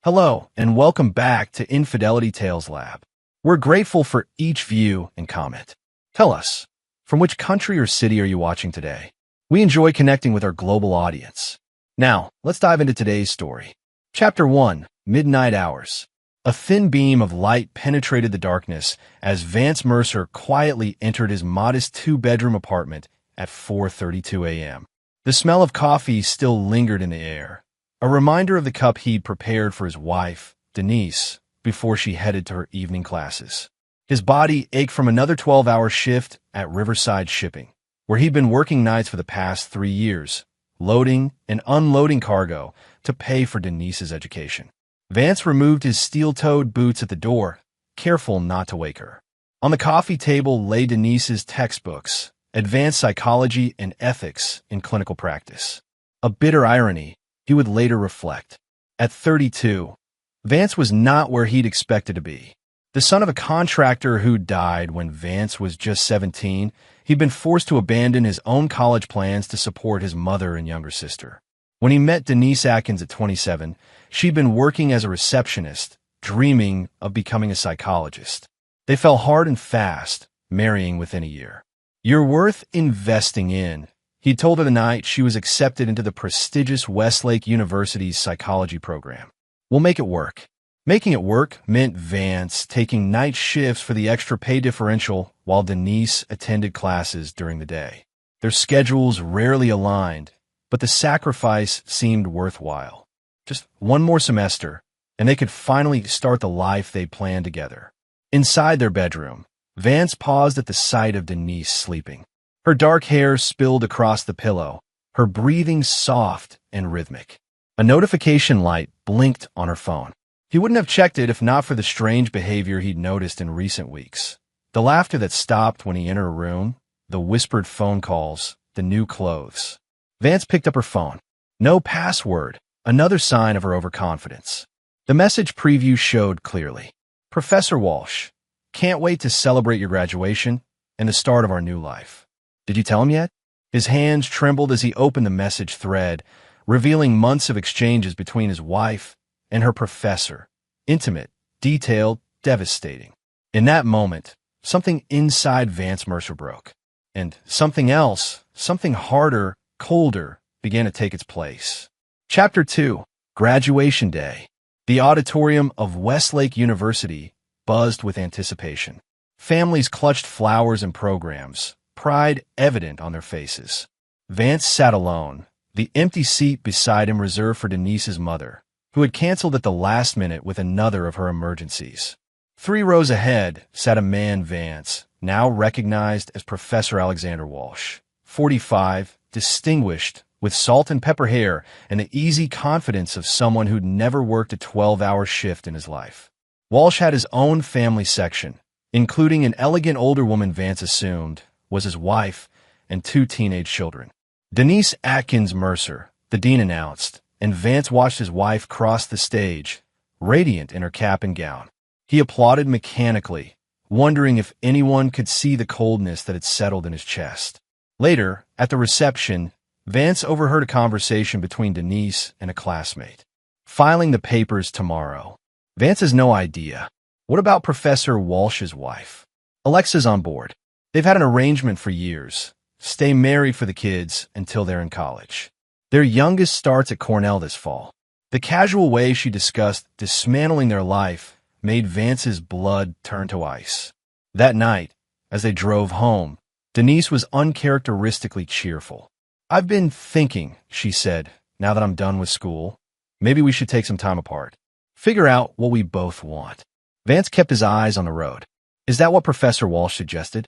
Hello, and welcome back to Infidelity Tales Lab. We're grateful for each view and comment. Tell us, from which country or city are you watching today? We enjoy connecting with our global audience. Now, let's dive into today's story. Chapter 1, Midnight Hours. A thin beam of light penetrated the darkness as Vance Mercer quietly entered his modest two-bedroom apartment at 4:32 a.m. The smell of coffee still lingered in the air, a reminder of the cup he'd prepared for his wife, Denise, before she headed to her evening classes. His body ached from another 12-hour shift at Riverside Shipping, where he'd been working nights for the past 3 years, loading and unloading cargo to pay for Denise's education. Vance removed his steel-toed boots at the door, careful not to wake her. On the coffee table lay Denise's textbooks, Advanced Psychology and Ethics in Clinical Practice. A bitter irony, he would later reflect. At 32, Vance was not where he'd expected to be. The son of a contractor who died when Vance was just 17, he'd been forced to abandon his own college plans to support his mother and younger sister. When he met Denise Atkins at 27, she'd been working as a receptionist, dreaming of becoming a psychologist. They fell hard and fast, marrying within a year. "You're worth investing in," he told her the night she was accepted into the prestigious Westlake University's psychology program. "We'll make it work." Making it work meant Vance taking night shifts for the extra pay differential while Denise attended classes during the day. Their schedules rarely aligned, but the sacrifice seemed worthwhile. Just one more semester, and they could finally start the life they planned together. Inside their bedroom, Vance paused at the sight of Denise sleeping. Her dark hair spilled across the pillow, her breathing soft and rhythmic. A notification light blinked on her phone. He wouldn't have checked it if not for the strange behavior he'd noticed in recent weeks. The laughter that stopped when he entered a room, the whispered phone calls, the new clothes. Vance picked up her phone. No password, another sign of her overconfidence. The message preview showed clearly. "Professor Walsh, can't wait to celebrate your graduation and the start of our new life. Did you tell him yet?" His hands trembled as he opened the message thread, revealing months of exchanges between his wife and her professor. Intimate, detailed, devastating. In that moment, something inside Vance Mercer broke. And something else, something harder, colder, began to take its place. Chapter 2, Graduation Day. The auditorium of Westlake University buzzed with anticipation. Families clutched flowers and programs, pride evident on their faces. Vance sat alone, the empty seat beside him reserved for Denise's mother, who had canceled at the last minute with another of her emergencies. 3 rows ahead sat a man Vance, now recognized as Professor Alexander Walsh, 45, distinguished, with salt and pepper hair and the easy confidence of someone who'd never worked a 12-hour shift in his life. Walsh had his own family section, including an elegant older woman Vance assumed was his wife and 2 teenage children. Denise Atkins Mercer, the dean announced, and Vance watched his wife cross the stage, radiant in her cap and gown. He applauded mechanically, wondering if anyone could see the coldness that had settled in his chest. Later, at the reception, Vance overheard a conversation between Denise and a classmate. "Filing the papers tomorrow." Vance has no idea. What about Professor Walsh's wife? Alexa's on board. They've had an arrangement for years. Stay married for the kids until they're in college. Their youngest starts at Cornell this fall. The casual way she discussed dismantling their life made Vance's blood turn to ice. That night, as they drove home, Denise was uncharacteristically cheerful. "I've been thinking," she said, "now that I'm done with school, maybe we should take some time apart. Figure out what we both want." Vance kept his eyes on the road. "Is that what Professor Walsh suggested?"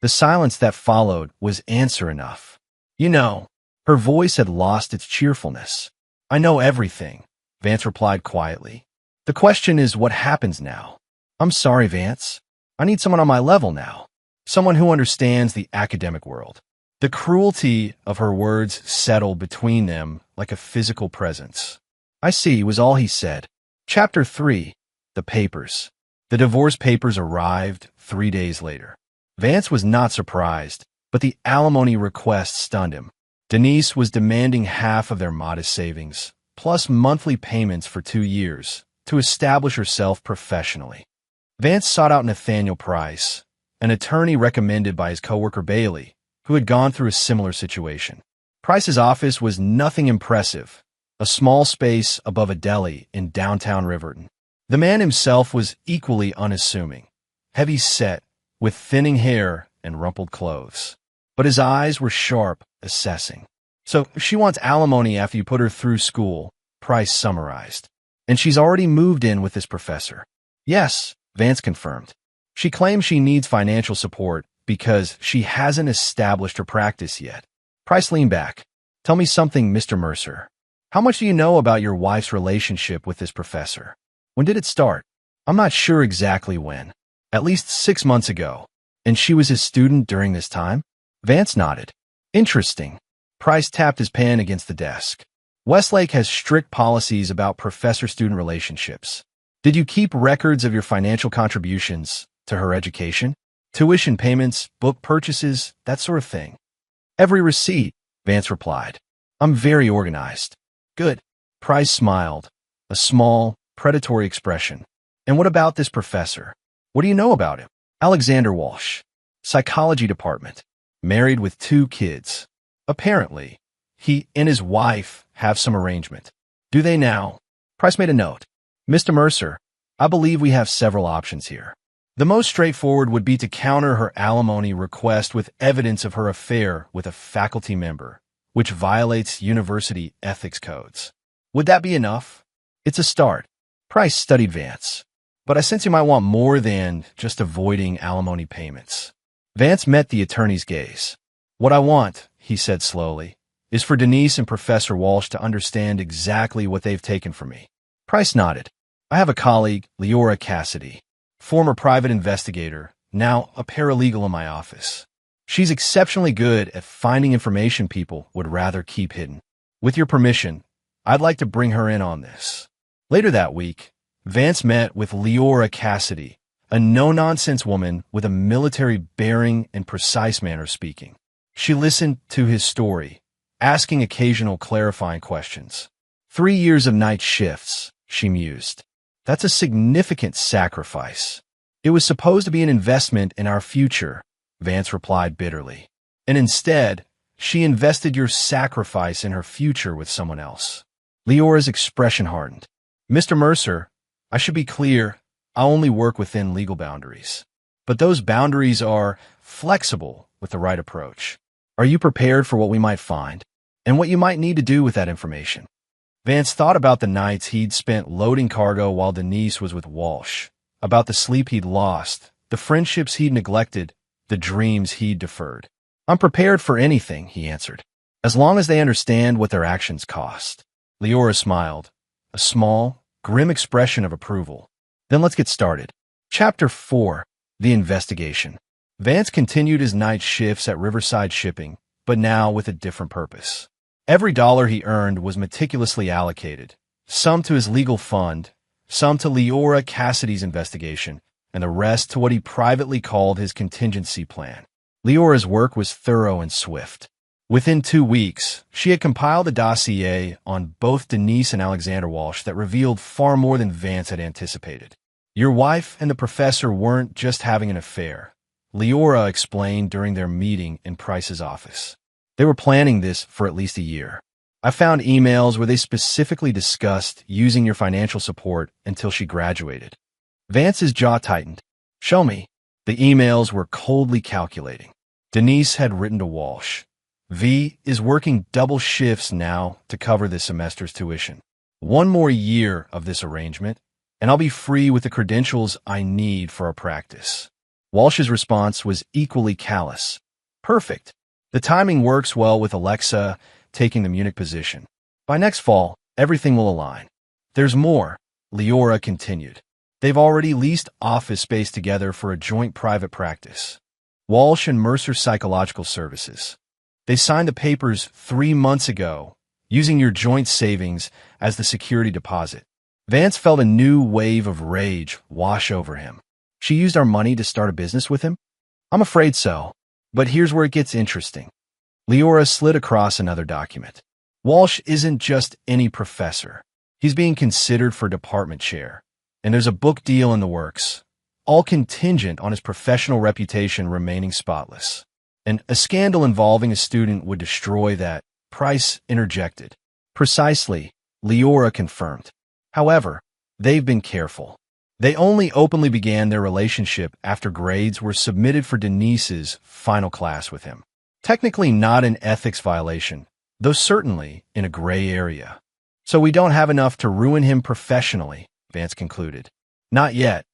The silence that followed was answer enough. "You know," her voice had lost its cheerfulness. "I know everything," Vance replied quietly. "The question is what happens now." "I'm sorry, Vance. I need someone on my level now. Someone who understands the academic world." The cruelty of her words settled between them like a physical presence. "I see," was all he said. Chapter 3, The Papers. The divorce papers arrived 3 days later. Vance was not surprised, but the alimony request stunned him. Denise was demanding half of their modest savings, plus monthly payments for 2 years to establish herself professionally. Vance sought out Nathaniel Price, an attorney recommended by his coworker Bailey, who had gone through a similar situation. Price's office was nothing impressive, a small space above a deli in downtown Riverton. The man himself was equally unassuming, heavy-set, with thinning hair and rumpled clothes. But his eyes were sharp, assessing. "So she wants alimony after you put her through school," Price summarized. "And she's already moved in with this professor." "Yes," Vance confirmed. "She claims she needs financial support because she hasn't established her practice yet." Price leaned back. "Tell me something, Mr. Mercer. How much do you know about your wife's relationship with this professor? When did it start?" "I'm not sure exactly when. At least 6 months ago." "And she was his student during this time?" Vance nodded. "Interesting." Price tapped his pen against the desk. "Westlake has strict policies about professor-student relationships. Did you keep records of your financial contributions to her education? Tuition payments, book purchases, that sort of thing?" "Every receipt," Vance replied. "I'm very organized." "Good." Price smiled, a small, predatory expression. "And what about this professor? What do you know about him?" "Alexander Walsh, psychology department, married with 2 kids. Apparently, he and his wife have some arrangement." "Do they now?" Price made a note. "Mr. Mercer, I believe we have several options here. The most straightforward would be to counter her alimony request with evidence of her affair with a faculty member, which violates university ethics codes. Would that be enough?" "It's a start." Price studied Vance. "But I sense you might want more than just avoiding alimony payments." Vance met the attorney's gaze. "What I want," he said slowly, "is for Denise and Professor Walsh to understand exactly what they've taken from me." Price nodded. "I have a colleague, Leora Cassidy, former private investigator, now a paralegal in my office. She's exceptionally good at finding information people would rather keep hidden. With your permission, I'd like to bring her in on this." Later that week, Vance met with Leora Cassidy, a no-nonsense woman with a military bearing and precise manner of speaking. She listened to his story, asking occasional clarifying questions. 3 years of night shifts, she mused. That's a significant sacrifice. It was supposed to be an investment in our future, Vance replied bitterly. And instead, she invested your sacrifice in her future with someone else. Leora's expression hardened. "Mr. Mercer, I should be clear, I only work within legal boundaries. But those boundaries are flexible with the right approach. Are you prepared for what we might find, and what you might need to do with that information?" Vance thought about the nights he'd spent loading cargo while Denise was with Walsh, about the sleep he'd lost, the friendships he'd neglected, the dreams he'd deferred. "I'm prepared for anything," he answered, "as long as they understand what their actions cost." Leora smiled, a small, grim expression of approval. "Then let's get started." Chapter 4. The Investigation. Vance continued his night shifts at Riverside Shipping, but now with a different purpose. Every dollar he earned was meticulously allocated, some to his legal fund, some to Leora Cassidy's investigation, and the rest to what he privately called his contingency plan. Leora's work was thorough and swift. Within 2 weeks, she had compiled a dossier on both Denise and Alexander Walsh that revealed far more than Vance had anticipated. "Your wife and the professor weren't just having an affair," Leora explained during their meeting in Price's office. "They were planning this for at least a year. I found emails where they specifically discussed using your financial support until she graduated." Vance's jaw tightened. "Show me." The emails were coldly calculating. Denise had written to Walsh. "V is working double shifts now to cover this semester's tuition. 1 more year of this arrangement, and I'll be free with the credentials I need for our practice." Walsh's response was equally callous. "Perfect. The timing works well with Alexa taking the Munich position. By next fall, everything will align." "There's more," Leora continued. "They've already leased office space together for a joint private practice. Walsh and Mercer Psychological Services. They signed the papers 3 months ago, using your joint savings as the security deposit." Vance felt a new wave of rage wash over him. "She used our money to start a business with him?" "I'm afraid so. But here's where it gets interesting." Leora slid across another document. Walsh isn't just any professor. He's being considered for department chair, and there's a book deal in the works, all contingent on his professional reputation remaining spotless. And a scandal involving a student would destroy that, Price interjected. Precisely, Leora confirmed. However, they've been careful. They only openly began their relationship after grades were submitted for Denise's final class with him. Technically not an ethics violation, though certainly in a gray area. So we don't have enough to ruin him professionally, Vance concluded. Not yet,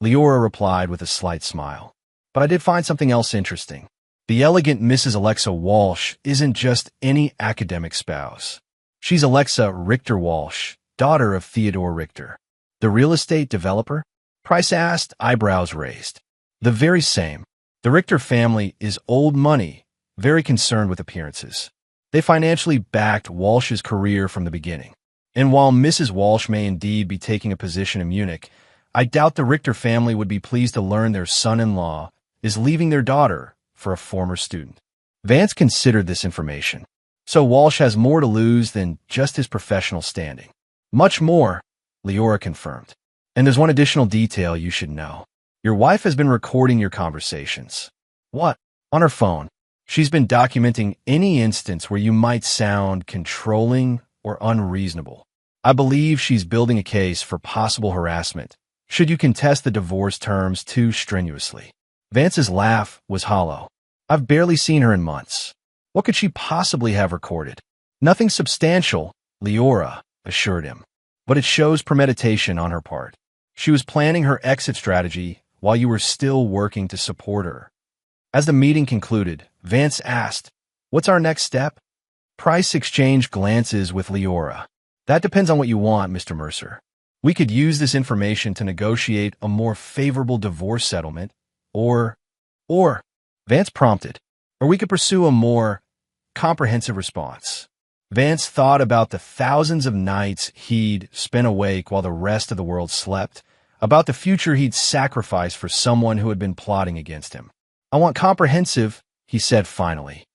Leora replied with a slight smile. But I did find something else interesting. The elegant Mrs. Alexa Walsh isn't just any academic spouse. She's Alexa Richter Walsh, daughter of Theodore Richter. The real estate developer? Price asked, eyebrows raised. The very same. The Richter family is old money, very concerned with appearances. They financially backed Walsh's career from the beginning. And while Mrs. Walsh may indeed be taking a position in Munich, I doubt the Richter family would be pleased to learn their son-in-law is leaving their daughter for a former student. Vance considered this information. So Walsh has more to lose than just his professional standing. Much more, Leora confirmed. And there's one additional detail you should know. Your wife has been recording your conversations. What? On her phone. She's been documenting any instance where you might sound controlling or unreasonable. I believe she's building a case for possible harassment, should you contest the divorce terms too strenuously. Vance's laugh was hollow. I've barely seen her in months. What could she possibly have recorded? Nothing substantial, Leora assured him. But it shows premeditation on her part. She was planning her exit strategy while you were still working to support her. As the meeting concluded, Vance asked, "What's our next step?" Price exchanged glances with Leora. "That depends on what you want, Mr. Mercer. We could use this information to negotiate a more favorable divorce settlement, or, Vance prompted, or we could pursue a more comprehensive response." Vance thought about the thousands of nights he'd spent awake while the rest of the world slept, about the future he'd sacrificed for someone who had been plotting against him. "I want comprehensive," he said finally.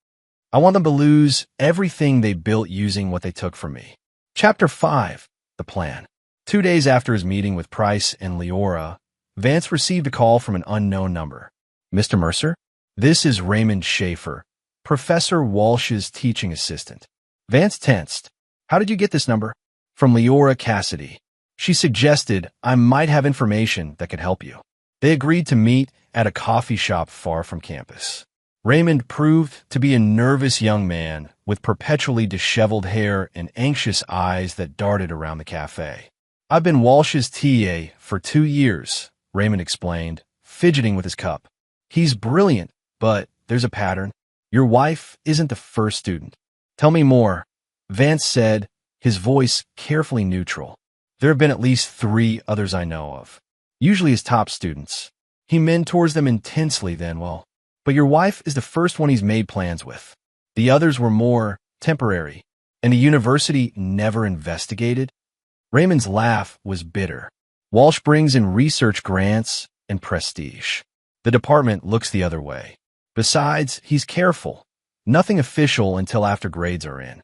"I want them to lose everything they built using what they took from me." Chapter 5, The Plan. 2 days after his meeting with Price and Leora, Vance received a call from an unknown number. "Mr. Mercer? This is Raymond Schaefer, Professor Walsh's teaching assistant." Vance tensed. "How did you get this number?" "From Leora Cassidy. She suggested I might have information that could help you." They agreed to meet at a coffee shop far from campus. Raymond proved to be a nervous young man with perpetually disheveled hair and anxious eyes that darted around the cafe. "I've been Walsh's TA for 2 years, Raymond explained, fidgeting with his cup. "He's brilliant, but there's a pattern. Your wife isn't the first student." "Tell me more," Vance said, his voice carefully neutral. "There have been at least 3 others I know of, usually his top students. He mentors them intensely then, but your wife is the first one he's made plans with. The others were more temporary, and the university never investigated." Raymond's laugh was bitter. "Walsh brings in research grants and prestige. The department looks the other way. Besides, he's careful. Nothing official until after grades are in."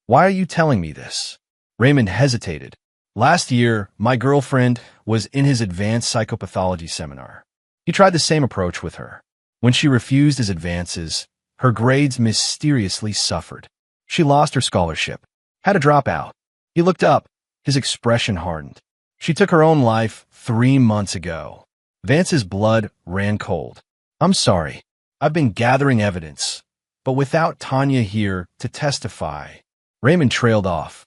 "Why are you telling me this?" Raymond hesitated. "Last year, my girlfriend was in his advanced psychopathology seminar. He tried the same approach with her. When she refused his advances, her grades mysteriously suffered. She lost her scholarship, had to drop out. He looked up. His expression hardened. She took her own life 3 months ago." Vance's blood ran cold. "I'm sorry. I've been gathering evidence, but without Tanya here to testify." Raymond trailed off.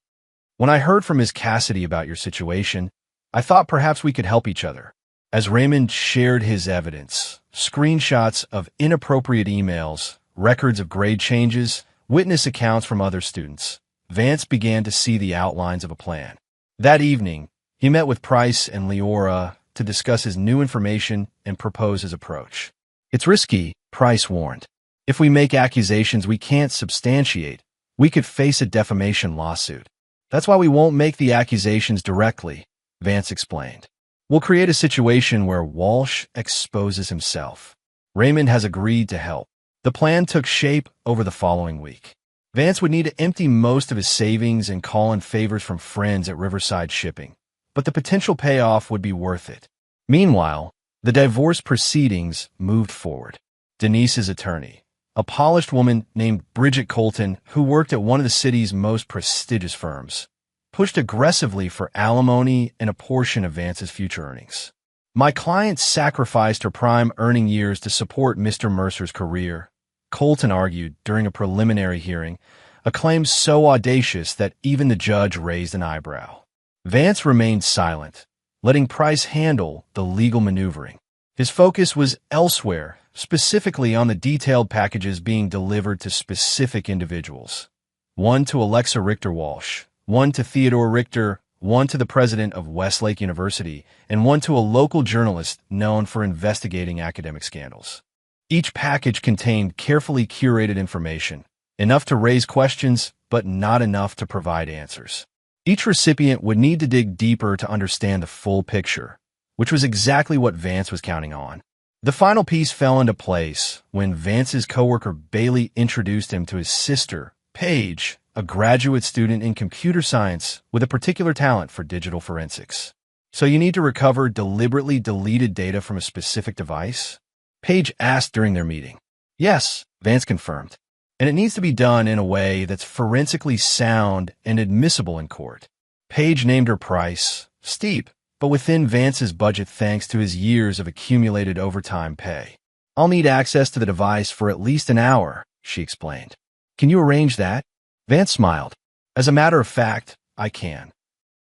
"When I heard from Ms. Cassidy about your situation, I thought perhaps we could help each other." As Raymond shared his evidence, screenshots of inappropriate emails, records of grade changes, witness accounts from other students, Vance began to see the outlines of a plan. That evening, he met with Price and Leora to discuss his new information and propose his approach. "It's risky," Price warned. "If we make accusations we can't substantiate, we could face a defamation lawsuit. That's why we won't make the accusations directly," Vance explained. "We'll create a situation where Walsh exposes himself." Raymond has agreed to help. The plan took shape over the following week. Vance would need to empty most of his savings and call in favors from friends at Riverside Shipping, but the potential payoff would be worth it. Meanwhile, the divorce proceedings moved forward. Denise's attorney, a polished woman named Bridget Colton who worked at one of the city's most prestigious firms, pushed aggressively for alimony and a portion of Vance's future earnings. My client sacrificed her prime earning years to support Mr. Mercer's career, Colton argued during a preliminary hearing, a claim so audacious that even the judge raised an eyebrow. Vance remained silent, letting Price handle the legal maneuvering. His focus was elsewhere, specifically on the detailed packages being delivered to specific individuals. One to Alexa Richter Walsh, one to Theodore Richter, one to the president of Westlake University, and one to a local journalist known for investigating academic scandals. Each package contained carefully curated information, enough to raise questions, but not enough to provide answers. Each recipient would need to dig deeper to understand the full picture, which was exactly what Vance was counting on. The final piece fell into place when Vance's coworker Bailey introduced him to his sister, Paige, a graduate student in computer science with a particular talent for digital forensics. So you need to recover deliberately deleted data from a specific device? Paige asked during their meeting. Yes, Vance confirmed. And it needs to be done in a way that's forensically sound and admissible in court. Paige named her price, steep, but within Vance's budget thanks to his years of accumulated overtime pay. I'll need access to the device for at least an hour, she explained. Can you arrange that? Vance smiled. As a matter of fact, I can.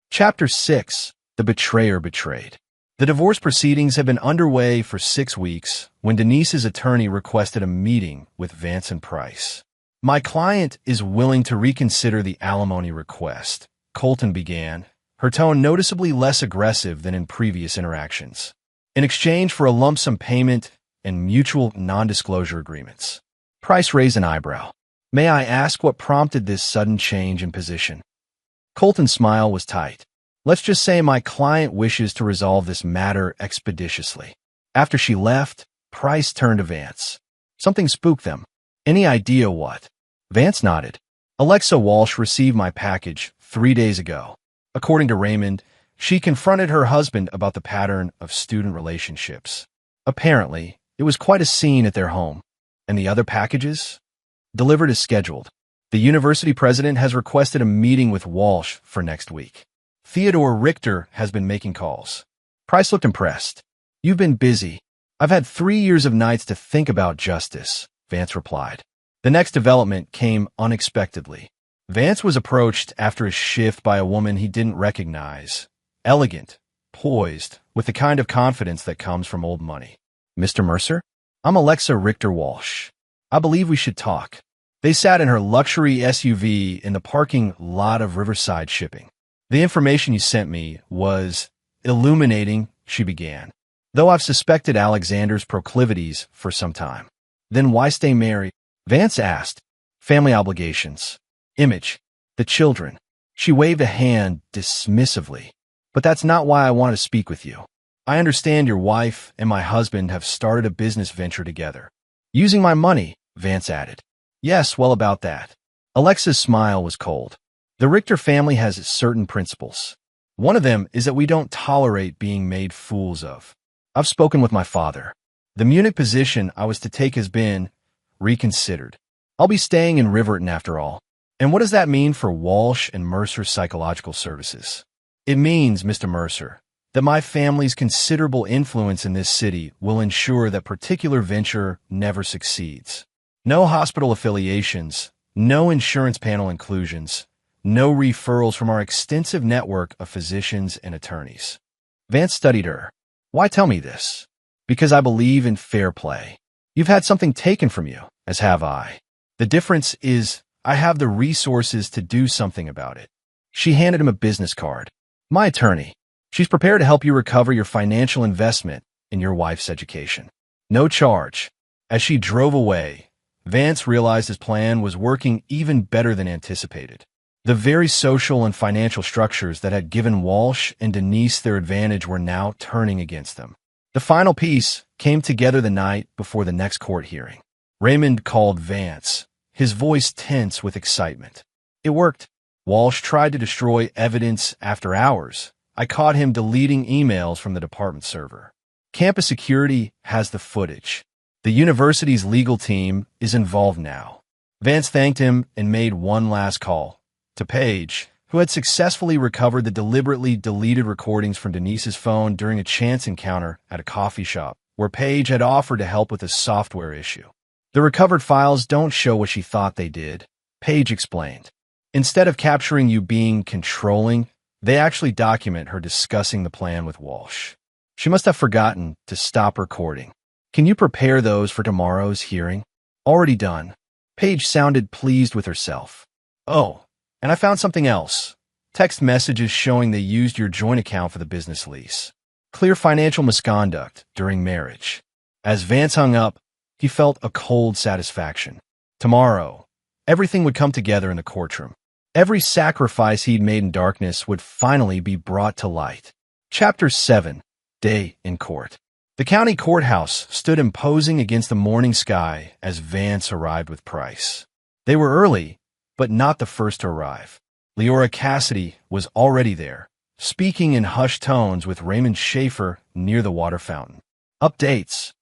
Chapter 6. The Betrayer Betrayed. The divorce proceedings had been underway for 6 weeks when Denise's attorney requested a meeting with Vance and Price. My client is willing to reconsider the alimony request, Colton began, her tone noticeably less aggressive than in previous interactions, in exchange for a lump sum payment and mutual non-disclosure agreements. Price raised an eyebrow. May I ask what prompted this sudden change in position? Colton's smile was tight. Let's just say my client wishes to resolve this matter expeditiously. After she left, Price turned to Vance. Something spooked them. Any idea what? Vance nodded. Alexa Walsh received my package 3 days ago. According to Raymond, she confronted her husband about the pattern of student relationships. Apparently, it was quite a scene at their home. And the other packages? Delivered as scheduled. The university president has requested a meeting with Walsh for next week. Theodore Richter has been making calls. Price looked impressed. You've been busy. I've had 3 years of nights to think about justice, Vance replied. The next development came unexpectedly. Vance was approached after a shift by a woman he didn't recognize. Elegant, poised, with the kind of confidence that comes from old money. Mr. Mercer? I'm Alexa Richter Walsh. I believe we should talk. They sat in her luxury SUV in the parking lot of Riverside Shipping. The information you sent me was illuminating, she began, though I've suspected Alexander's proclivities for some time. Then why stay married? Vance asked. Family obligations. Image. The children. She waved a hand dismissively. But that's not why I want to speak with you. I understand your wife and my husband have started a business venture together. Using my money, Vance added. Yes, well about that. Alexa's smile was cold. The Richter family has certain principles. One of them is that we don't tolerate being made fools of. I've spoken with my father. The Munich position I was to take has been reconsidered. I'll be staying in Riverton after all. And what does that mean for Walsh and Mercer Psychological Services? It means, Mr. Mercer, that my family's considerable influence in this city will ensure that particular venture never succeeds. No hospital affiliations, no insurance panel inclusions, no referrals from our extensive network of physicians and attorneys. Vance studied her. Why tell me this? Because I believe in fair play. You've had something taken from you, as have I. The difference is I have the resources to do something about it. She handed him a business card. My attorney. She's prepared to help you recover your financial investment in your wife's education. No charge. As she drove away, Vance realized his plan was working even better than anticipated. The very social and financial structures that had given Walsh and Denise their advantage were now turning against them. The final piece came together the night before the next court hearing. Raymond called Vance, his voice tense with excitement. It worked. Walsh tried to destroy evidence after hours. I caught him deleting emails from the department server. Campus security has the footage. The university's legal team is involved now. Vance thanked him and made one last call to Paige, who had successfully recovered the deliberately deleted recordings from Denise's phone during a chance encounter at a coffee shop, where Paige had offered to help with a software issue. The recovered files don't show what she thought they did, Paige explained. Instead of capturing you being controlling, they actually document her discussing the plan with Walsh. She must have forgotten to stop recording. Can you prepare those for tomorrow's hearing? Already done. Paige sounded pleased with herself. Oh, and I found something else. Text messages showing they used your joint account for the business lease. Clear financial misconduct during marriage. As Vance hung up, he felt a cold satisfaction. Tomorrow, everything would come together in the courtroom. Every sacrifice he'd made in darkness would finally be brought to light. Chapter 7. Day in Court. The county courthouse stood imposing against the morning sky as Vance arrived with Price. They were early, but not the first to arrive. Leora Cassidy was already there, speaking in hushed tones with Raymond Schaefer near the water fountain. Updates.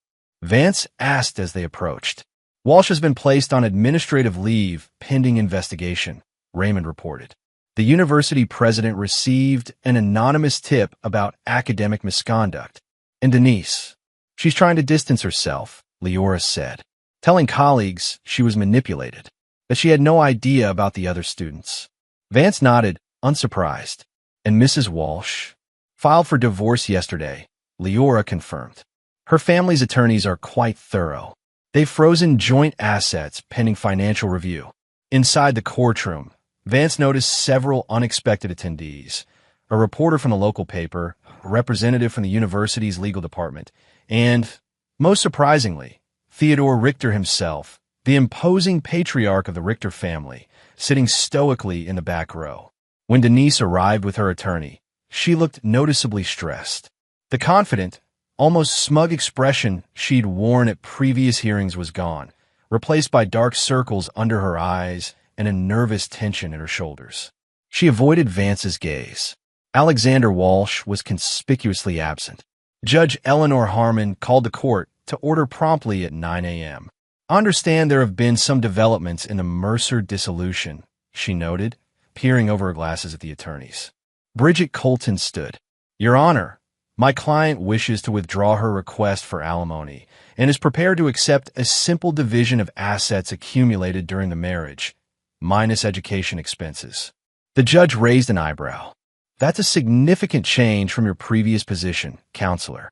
Vance asked as they approached. Walsh has been placed on administrative leave pending investigation, Raymond reported. The university president received an anonymous tip about academic misconduct. And Denise, she's trying to distance herself, Leora said, telling colleagues she was manipulated, that she had no idea about the other students. Vance nodded, unsurprised. And Mrs. Walsh filed for divorce yesterday, Leora confirmed. Her family's attorneys are quite thorough. They've frozen joint assets pending financial review. Inside the courtroom, Vance noticed several unexpected attendees. A reporter from the local paper, a representative from the university's legal department, and, most surprisingly, Theodore Richter himself, the imposing patriarch of the Richter family, sitting stoically in the back row. When Denise arrived with her attorney, she looked noticeably stressed. The confident, almost smug expression she'd worn at previous hearings was gone, replaced by dark circles under her eyes and a nervous tension in her shoulders. She avoided Vance's gaze. Alexander Walsh was conspicuously absent. Judge Eleanor Harmon called the court to order promptly at 9 a.m. I understand there have been some developments in the Mercer dissolution, she noted, peering over her glasses at the attorneys. Bridget Colton stood. Your Honor, my client wishes to withdraw her request for alimony and is prepared to accept a simple division of assets accumulated during the marriage, minus education expenses. The judge raised an eyebrow. That's a significant change from your previous position, counselor.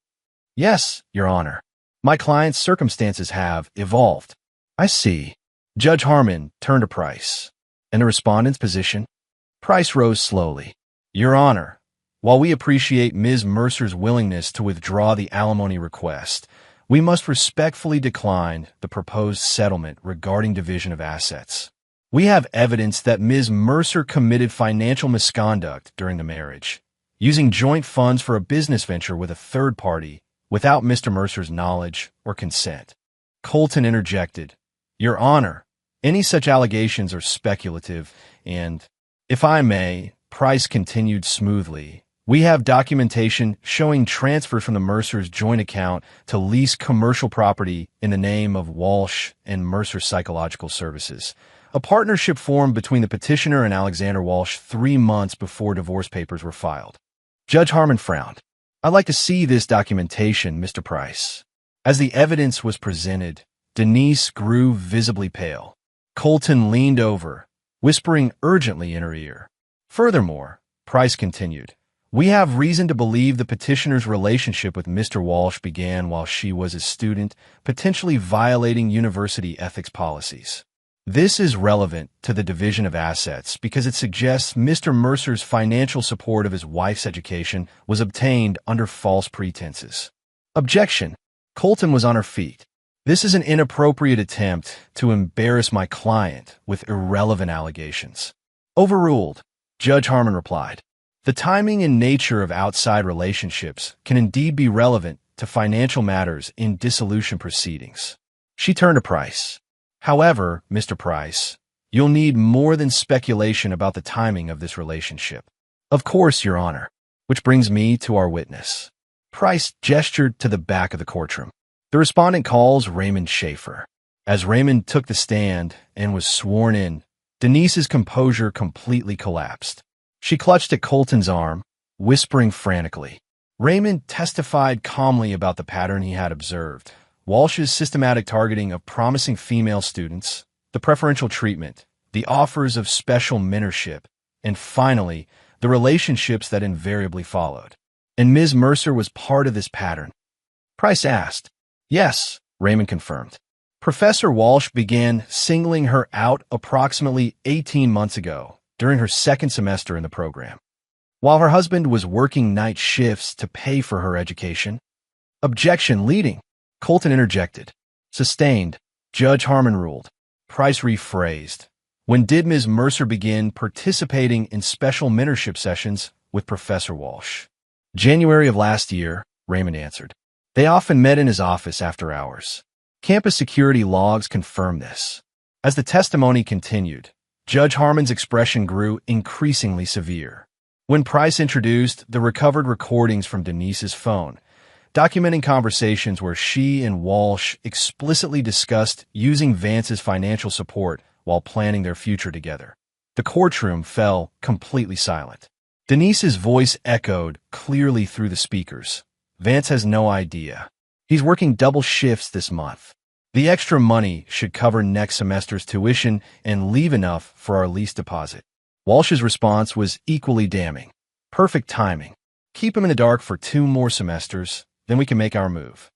Yes, Your Honor. My client's circumstances have evolved. I see. Judge Harmon turned to Price. And the respondent's position? Price rose slowly. Your Honor, while we appreciate Ms. Mercer's willingness to withdraw the alimony request, we must respectfully decline the proposed settlement regarding division of assets. We have evidence that Ms. Mercer committed financial misconduct during the marriage, using joint funds for a business venture with a third party without Mr. Mercer's knowledge or consent. Colton interjected, Your Honor, any such allegations are speculative and, if I may, Price continued smoothly, we have documentation showing transfers from the Mercer's joint account to lease commercial property in the name of Walsh and Mercer Psychological Services, a partnership formed between the petitioner and Alexander Walsh 3 months before divorce papers were filed. Judge Harmon frowned. I'd like to see this documentation, Mr. Price. As the evidence was presented, Denise grew visibly pale. Colton leaned over, whispering urgently in her ear. Furthermore, Price continued, we have reason to believe the petitioner's relationship with Mr. Walsh began while she was a student, potentially violating university ethics policies. This is relevant to the division of assets because it suggests Mr. Mercer's financial support of his wife's education was obtained under false pretenses. Objection. Colton was on her feet. This is an inappropriate attempt to embarrass my client with irrelevant allegations. Overruled, Judge Harmon replied. The timing and nature of outside relationships can indeed be relevant to financial matters in dissolution proceedings. She turned to Price. However, Mr. Price, you'll need more than speculation about the timing of this relationship. Of course, Your Honor. Which brings me to our witness. Price gestured to the back of the courtroom. The respondent calls Raymond Schaefer. As Raymond took the stand and was sworn in, Denise's composure completely collapsed. She clutched at Colton's arm, whispering frantically. Raymond testified calmly about the pattern he had observed: Walsh's systematic targeting of promising female students, the preferential treatment, the offers of special mentorship, and finally, the relationships that invariably followed. And Ms. Mercer was part of this pattern. Price asked. Yes, Raymond confirmed. Professor Walsh began singling her out approximately 18 months ago, during her second semester in the program, while her husband was working night shifts to pay for her education. Objection leading. Colton interjected. Sustained. Judge Harmon ruled. Price rephrased. When did Ms. Mercer begin participating in special mentorship sessions with Professor Walsh? January of last year, Raymond answered. They often met in his office after hours. Campus security logs confirm this. As the testimony continued, Judge Harmon's expression grew increasingly severe. When Price introduced the recovered recordings from Denise's phone, documenting conversations where she and Walsh explicitly discussed using Vance's financial support while planning their future together, the courtroom fell completely silent. Denise's voice echoed clearly through the speakers. Vance has no idea. He's working double shifts this month. The extra money should cover next semester's tuition and leave enough for our lease deposit. Walsh's response was equally damning. Perfect timing. Keep him in the dark for 2 more semesters, then we can make our move.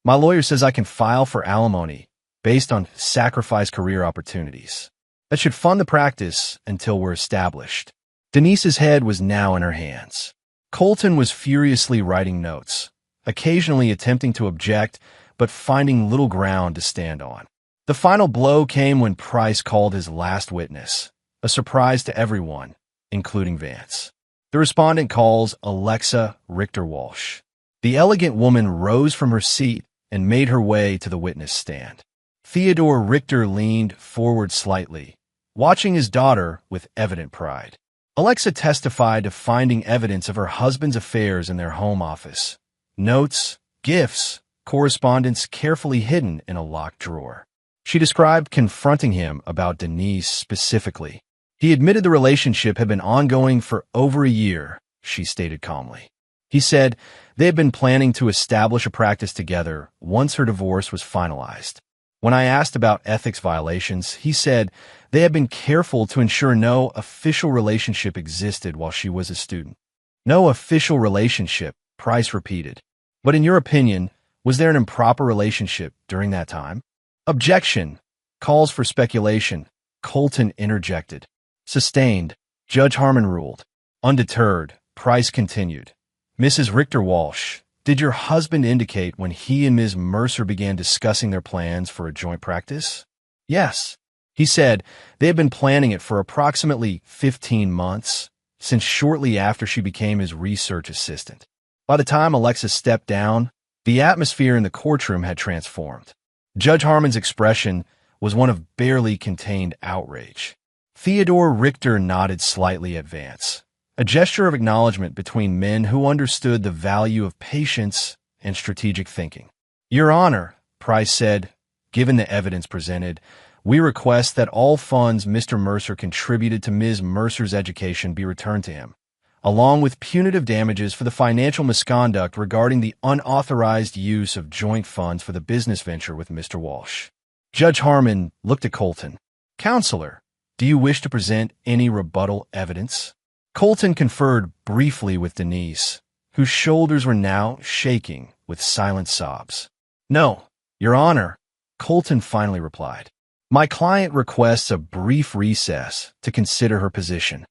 My lawyer says I can file for alimony based on sacrificed career opportunities. That should fund the practice until we're established. Denise's head was now in her hands. Colton was furiously writing notes, occasionally attempting to object, but finding little ground to stand on. The final blow came when Price called his last witness, a surprise to everyone, including Vance. The respondent calls Alexa Richter Walsh. The elegant woman rose from her seat and made her way to the witness stand. Theodore Richter leaned forward slightly, watching his daughter with evident pride. Alexa testified to finding evidence of her husband's affairs in their home office. Notes, gifts, correspondence carefully hidden in a locked drawer. She described confronting him about Denise specifically. He admitted the relationship had been ongoing for over a year, she stated calmly. He said they had been planning to establish a practice together once her divorce was finalized. When I asked about ethics violations, he said they had been careful to ensure no official relationship existed while she was a student. No official relationship, Price repeated. But in your opinion, was there an improper relationship during that time? Objection. Calls for speculation. Colton interjected. Sustained. Judge Harmon ruled. Undeterred, Price continued. Mrs. Richter Walsh, did your husband indicate when he and Ms. Mercer began discussing their plans for a joint practice? Yes. He said they had been planning it for approximately 15 months, since shortly after she became his research assistant. By the time Alexa stepped down, the atmosphere in the courtroom had transformed. Judge Harmon's expression was one of barely contained outrage. Theodore Richter nodded slightly at Vance, a gesture of acknowledgement between men who understood the value of patience and strategic thinking. Your Honor, Price said, given the evidence presented, we request that all funds Mr. Mercer contributed to Ms. Mercer's education be returned to him, along with punitive damages for the financial misconduct regarding the unauthorized use of joint funds for the business venture with Mr. Walsh. Judge Harmon looked at Colton. Counselor, do you wish to present any rebuttal evidence? Colton conferred briefly with Denise, whose shoulders were now shaking with silent sobs. No, Your Honor, Colton finally replied. My client requests a brief recess to consider her position.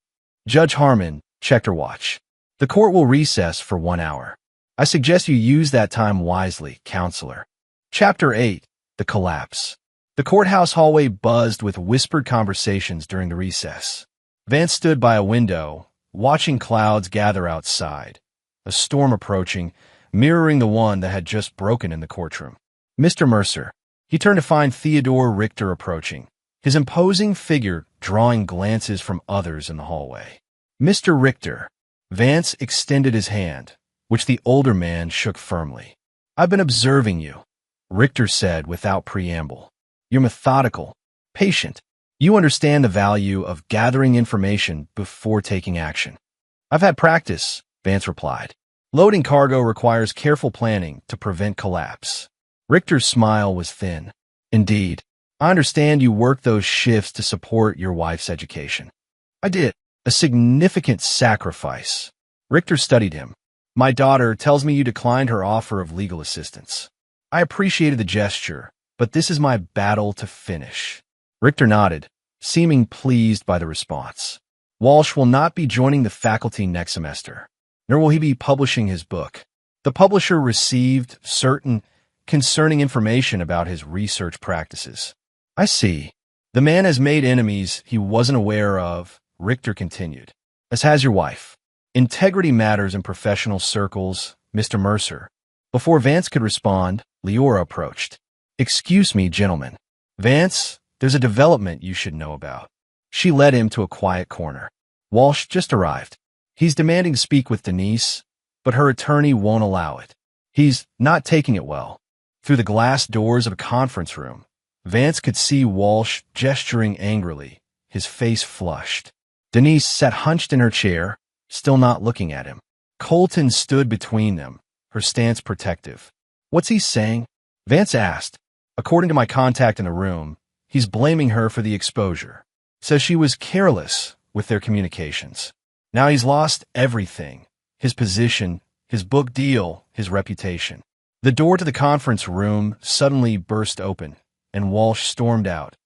Judge Harmon checked her watch. The court will recess for 1 hour. I suggest you use that time wisely, Counselor. Chapter 8. The Collapse. The courthouse hallway buzzed with whispered conversations during the recess. Vance stood by a window, watching clouds gather outside, a storm approaching, mirroring the one that had just broken in the courtroom. Mr. Mercer, He turned to find Theodore Richter approaching, his imposing figure drawing glances from others in the hallway. Mr. Richter. Vance extended his hand, which the older man shook firmly. I've been observing you, Richter said without preamble. You're methodical, patient. You understand the value of gathering information before taking action. I've had practice, Vance replied. Loading cargo requires careful planning to prevent collapse. Richter's smile was thin. Indeed, I understand you worked those shifts to support your wife's education. I did. A significant sacrifice. Richter studied him. My daughter tells me you declined her offer of legal assistance. I appreciated the gesture, but this is my battle to finish. Richter nodded, seeming pleased by the response. Walsh will not be joining the faculty next semester, nor will he be publishing his book. The publisher received certain concerning information about his research practices. I see. The man has made enemies he wasn't aware of, Richter continued, as has your wife. Integrity matters in professional circles, Mr. Mercer. Before Vance could respond, Leora approached. Excuse me, gentlemen. Vance, there's a development you should know about. She led him to a quiet corner. Walsh just arrived. He's demanding to speak with Denise, but her attorney won't allow it. He's not taking it well. Through the glass doors of a conference room, Vance could see Walsh gesturing angrily, his face flushed. Denise sat hunched in her chair, still not looking at him. Colton stood between them, her stance protective. What's he saying? Vance asked. According to my contact in the room, he's blaming her for the exposure. Says she was careless with their communications. Now he's lost everything. His position, his book deal, his reputation. The door to the conference room suddenly burst open, and Walsh stormed out,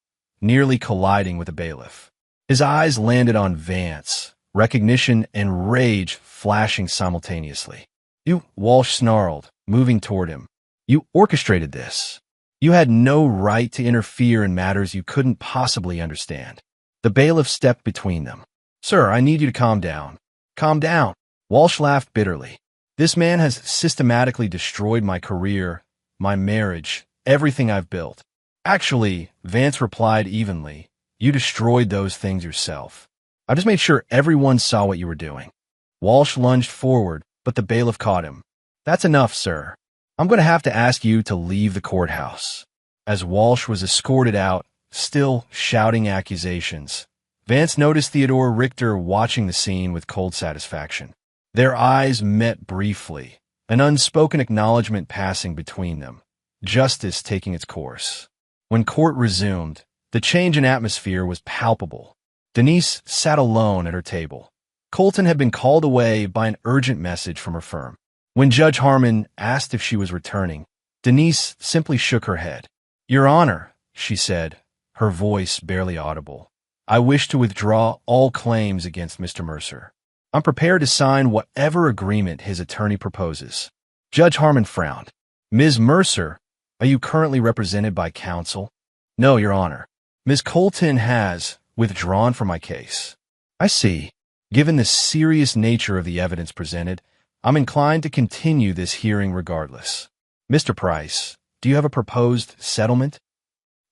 nearly colliding with the bailiff. His eyes landed on Vance, recognition and rage flashing simultaneously. You, Walsh snarled, moving toward him. You orchestrated this. You had no right to interfere in matters you couldn't possibly understand. The bailiff stepped between them. Sir, I need you to calm down. Calm down. Walsh laughed bitterly. This man has systematically destroyed my career, my marriage, everything I've built. Actually, Vance replied evenly, you destroyed those things yourself. I just made sure everyone saw what you were doing. Walsh lunged forward, but the bailiff caught him. That's enough, sir. I'm going to have to ask you to leave the courthouse. As Walsh was escorted out, still shouting accusations, Vance noticed Theodore Richter watching the scene with cold satisfaction. Their eyes met briefly, an unspoken acknowledgement passing between them, justice taking its course. When court resumed, the change in atmosphere was palpable. Denise sat alone at her table. Colton had been called away by an urgent message from her firm. When Judge Harmon asked if she was returning, Denise simply shook her head. Your Honor, she said, her voice barely audible, I wish to withdraw all claims against Mr. Mercer. I'm prepared to sign whatever agreement his attorney proposes. Judge Harmon frowned. Ms. Mercer, are you currently represented by counsel? No, Your Honor. Ms. Colton has withdrawn from my case. I see. Given the serious nature of the evidence presented, I'm inclined to continue this hearing regardless. Mr. Price, do you have a proposed settlement?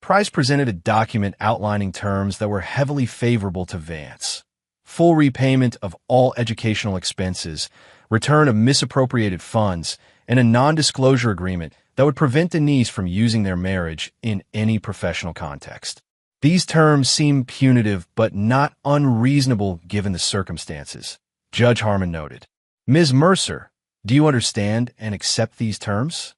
Price presented a document outlining terms that were heavily favorable to Vance. Full repayment of all educational expenses, return of misappropriated funds, and a non-disclosure agreement that would prevent Denise from using their marriage in any professional context. These terms seem punitive but not unreasonable given the circumstances, Judge Harmon noted. Ms. Mercer, do you understand and accept these terms?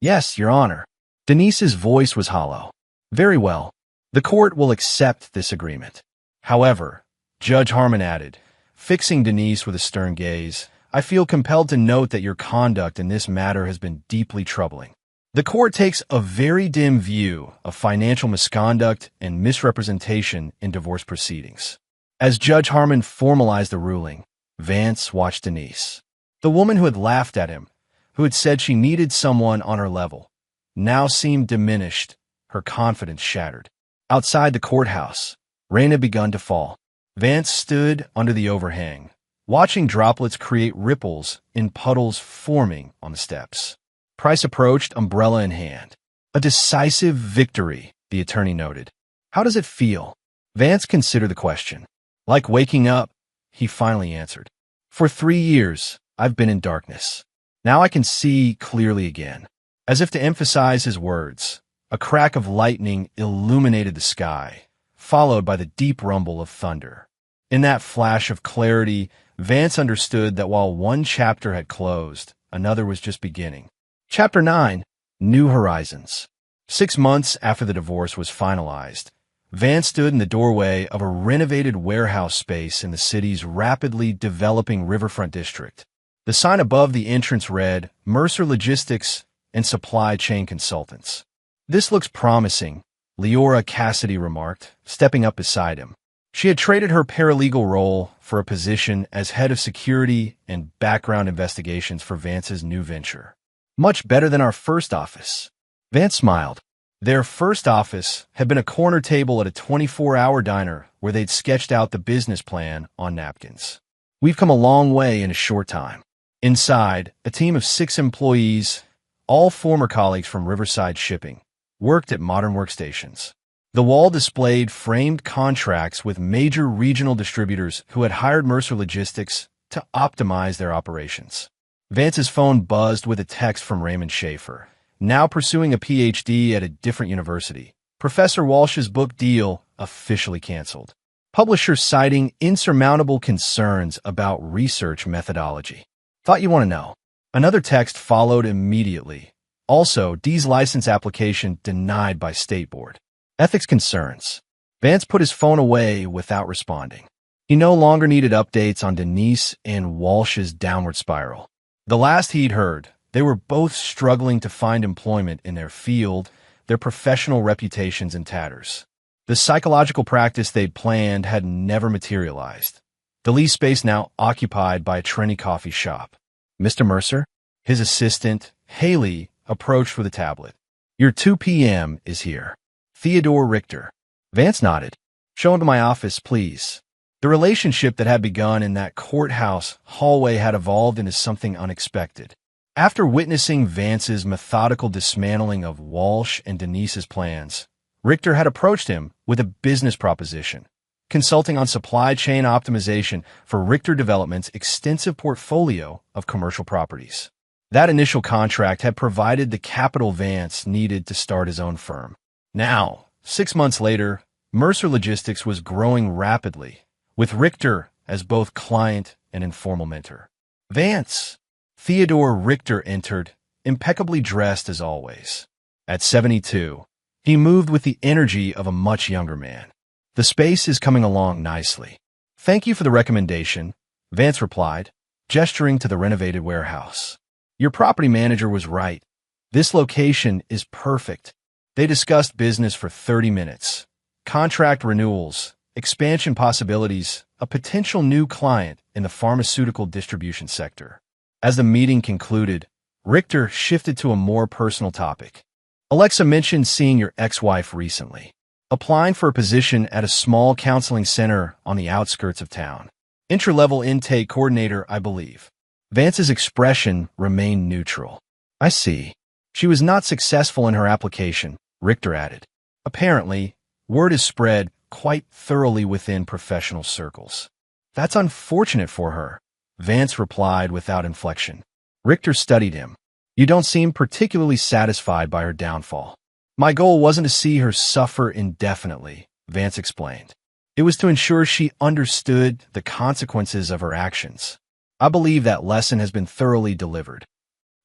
Yes, Your Honor. Denise's voice was hollow. Very well. The court will accept this agreement. However, Judge Harmon added, fixing Denise with a stern gaze, I feel compelled to note that your conduct in this matter has been deeply troubling. The court takes a very dim view of financial misconduct and misrepresentation in divorce proceedings. As Judge Harmon formalized the ruling, Vance watched Denise. The woman who had laughed at him, who had said she needed someone on her level, now seemed diminished, her confidence shattered. Outside the courthouse, rain had begun to fall. Vance stood under the overhang, watching droplets create ripples in puddles forming on the steps. Price approached, umbrella in hand. A decisive victory, the attorney noted. How does it feel? Vance considered the question. Like waking up, he finally answered. For 3 years, I've been in darkness. Now I can see clearly again. As if to emphasize his words, a crack of lightning illuminated the sky, followed by the deep rumble of thunder. In that flash of clarity, Vance understood that while one chapter had closed, another was just beginning. Chapter 9, New Horizons. 6 months after the divorce was finalized, Vance stood in the doorway of a renovated warehouse space in the city's rapidly developing riverfront district. The sign above the entrance read, Mercer Logistics and Supply Chain Consultants. This looks promising, Leora Cassidy remarked, stepping up beside him. She had traded her paralegal role for a position as head of security and background investigations for Vance's new venture. Much better than our first office. Vance smiled. Their first office had been a corner table at a 24-hour diner where they'd sketched out the business plan on napkins. We've come a long way in a short time. Inside, a team of 6 employees, all former colleagues from Riverside Shipping, worked at modern workstations. The wall displayed framed contracts with major regional distributors who had hired Mercer Logistics to optimize their operations. Vance's phone buzzed with a text from Raymond Schaefer, now pursuing a PhD at a different university. Professor Walsh's book deal officially canceled. Publisher citing insurmountable concerns about research methodology. Thought you want to know. Another text followed immediately. Also, Dee's license application denied by State Board. Ethics concerns. Vance put his phone away without responding. He no longer needed updates on Denise and Walsh's downward spiral. The last he'd heard, they were both struggling to find employment in their field, their professional reputations in tatters. The psychological practice they'd planned had never materialized. The lease space now occupied by a trendy coffee shop. Mr. Mercer, his assistant, Haley, approached with a tablet. Your 2 p.m. is here. Theodore Richter. Vance nodded. Show him to my office, please. The relationship that had begun in that courthouse hallway had evolved into something unexpected. After witnessing Vance's methodical dismantling of Walsh and Denise's plans, Richter had approached him with a business proposition, consulting on supply chain optimization for Richter Development's extensive portfolio of commercial properties. That initial contract had provided the capital Vance needed to start his own firm. Now, 6 months later, Mercer Logistics was growing rapidly, with Richter as both client and informal mentor. Vance. Theodore Richter entered, impeccably dressed as always. At 72, he moved with the energy of a much younger man. The space is coming along nicely. Thank you for the recommendation, Vance replied, gesturing to the renovated warehouse. Your property manager was right. This location is perfect. They discussed business for 30 minutes. Contract renewals, expansion possibilities, a potential new client in the pharmaceutical distribution sector. As the meeting concluded, Richter shifted to a more personal topic. Alexa mentioned seeing your ex-wife recently, applying for a position at a small counseling center on the outskirts of town. Entry-level intake coordinator, I believe. Vance's expression remained neutral. I see. She was not successful in her application, Richter added. Apparently, word is spread quite thoroughly within professional circles. That's unfortunate for her, Vance replied without inflection. Richter studied him. You don't seem particularly satisfied by her downfall. My goal wasn't to see her suffer indefinitely, Vance explained. It was to ensure she understood the consequences of her actions. I believe that lesson has been thoroughly delivered.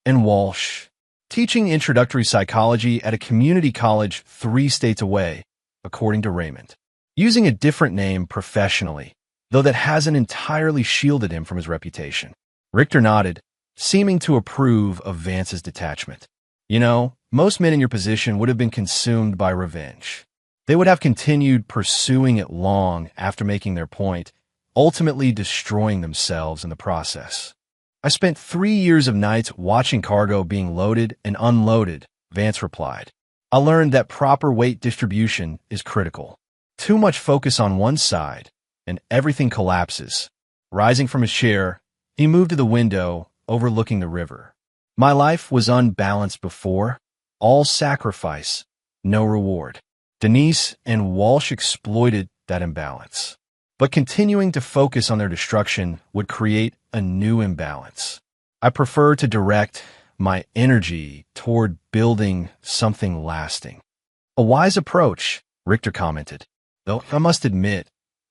And Walsh, teaching introductory psychology at a community college 3 states away, according to Raymond. Using a different name professionally, though that hasn't entirely shielded him from his reputation. Richter nodded, seeming to approve of Vance's detachment. You know, most men in your position would have been consumed by revenge. They would have continued pursuing it long after making their point, ultimately destroying themselves in the process. I spent 3 years of nights watching cargo being loaded and unloaded, Vance replied. I learned that proper weight distribution is critical. Too much focus on one side, and everything collapses. Rising from his chair, he moved to the window, overlooking the river. My life was unbalanced before, All sacrifice, no reward. Denise and Walsh exploited that imbalance. But continuing to focus on their destruction would create a new imbalance. I prefer to direct my energy toward building something lasting. A wise approach, Richter commented. Though I must admit,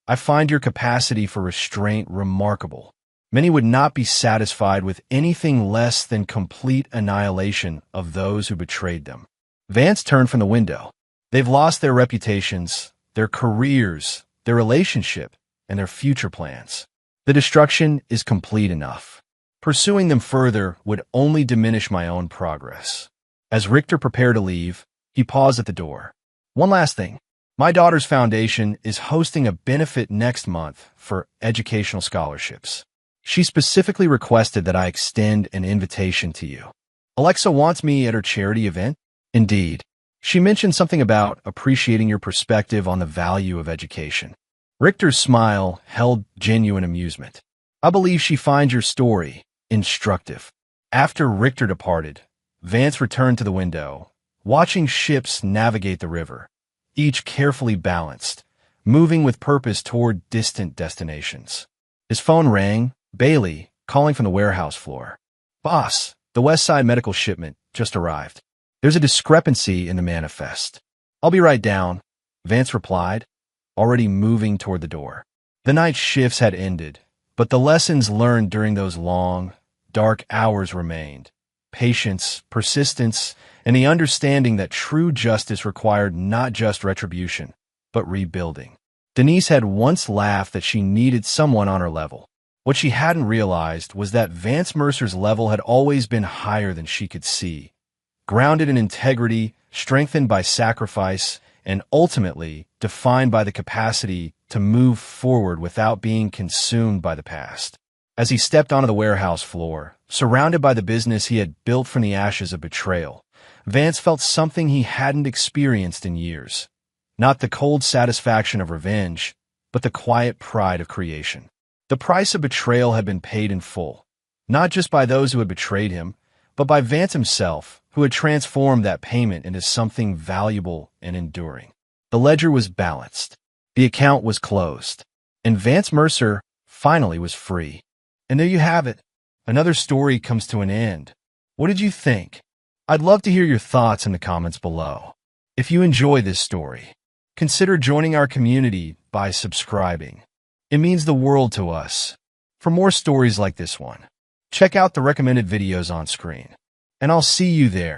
I find your capacity for restraint remarkable. Many would not be satisfied with anything less than complete annihilation of those who betrayed them. Vance turned from the window. They've lost their reputations, their careers, their relationship, and their future plans. The destruction is complete enough. Pursuing them further would only diminish my own progress. As Richter prepared to leave, he paused at the door. One last thing. My daughter's foundation is hosting a benefit next month for educational scholarships. She specifically requested that I extend an invitation to you. Alexa wants me at her charity event? Indeed. She mentioned something about appreciating your perspective on the value of education. Richter's smile held genuine amusement. I believe she finds your story instructive. After Richter departed, Vance returned to the window, watching ships navigate the river, each carefully balanced, moving with purpose toward distant destinations. His phone rang, Bailey, calling from the warehouse floor. Boss, the West Side medical shipment just arrived. There's a discrepancy in the manifest. I'll be right down, Vance replied, already moving toward the door. The night shifts had ended, but the lessons learned during those long, dark hours remained. Patience, persistence, and the understanding that true justice required not just retribution, but rebuilding. Denise had once laughed that she needed someone on her level. What she hadn't realized was that Vance Mercer's level had always been higher than she could see, grounded in integrity, strengthened by sacrifice, and ultimately defined by the capacity to move forward without being consumed by the past. As he stepped onto the warehouse floor, surrounded by the business he had built from the ashes of betrayal, Vance felt something he hadn't experienced in years. Not the cold satisfaction of revenge, but the quiet pride of creation. The price of betrayal had been paid in full, not just by those who had betrayed him, but by Vance himself, who had transformed that payment into something valuable and enduring. The ledger was balanced. The account was closed. And Vance Mercer finally was free. And there you have it. Another story comes to an end. What did you think? I'd love to hear your thoughts in the comments below. If you enjoy this story, consider joining our community by subscribing. It means the world to us. For more stories like this one, check out the recommended videos on screen. And I'll see you there.